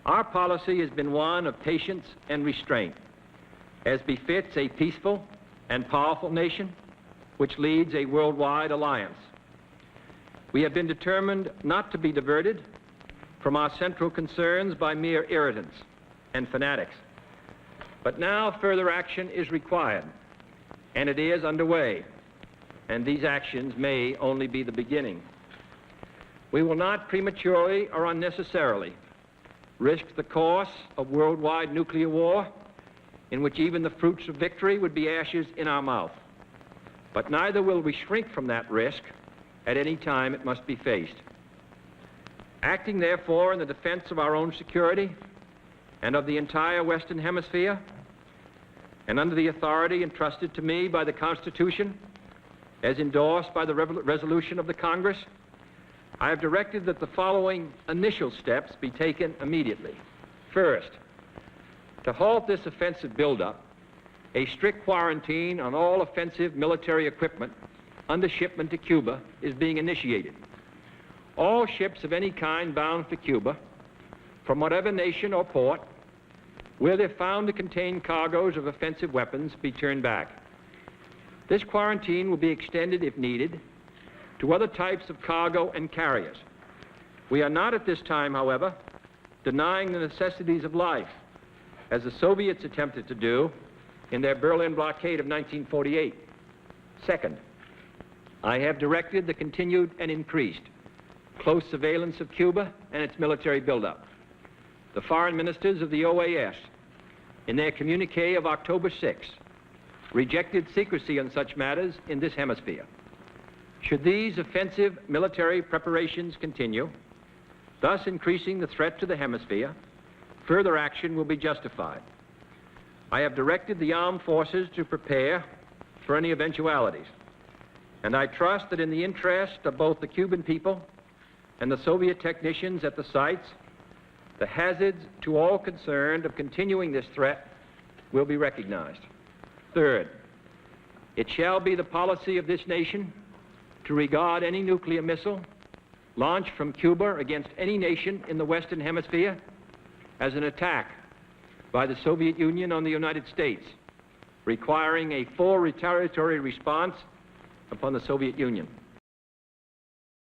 Our policy has been one of patience and restraint, as befits a peaceful and powerful nation which leads a worldwide alliance. We have been determined not to be diverted from our central concerns by mere irritants and fanatics. But now further action is required, and it is underway, and these actions may only be the beginning. We will not prematurely or unnecessarily risk the course of worldwide nuclear war, in which even the fruits of victory would be ashes in our mouth. But neither will we shrink from that risk at any time it must be faced. Acting, therefore, in the defense of our own security and of the entire Western Hemisphere, and under the authority entrusted to me by the Constitution, as endorsed by the resolution of the Congress, I have directed that the following initial steps be taken immediately. First, to halt this offensive buildup, a strict quarantine on all offensive military equipment under shipment to Cuba is being initiated. All ships of any kind bound for Cuba, from whatever nation or port, where they're found to contain cargoes of offensive weapons, be turned back. This quarantine will be extended, if needed, to other types of cargo and carriers. We are not at this time, however, denying the necessities of life, as the Soviets attempted to do in their Berlin blockade of 1948. Second, I have directed the continued and increased close surveillance of Cuba and its military buildup. The foreign ministers of the OAS, in their communique of October 6, rejected secrecy on such matters in this hemisphere. Should these offensive military preparations continue, thus increasing the threat to the hemisphere, further action will be justified. I have directed the armed forces to prepare for any eventualities, and I trust that in the interest of both the Cuban people and the Soviet technicians at the sites, the hazards to all concerned of continuing this threat will be recognized. Third, it shall be the policy of this nation to regard any nuclear missile launched from Cuba against any nation in the Western Hemisphere as an attack by the Soviet Union on the United States, requiring a full retaliatory response upon the Soviet Union.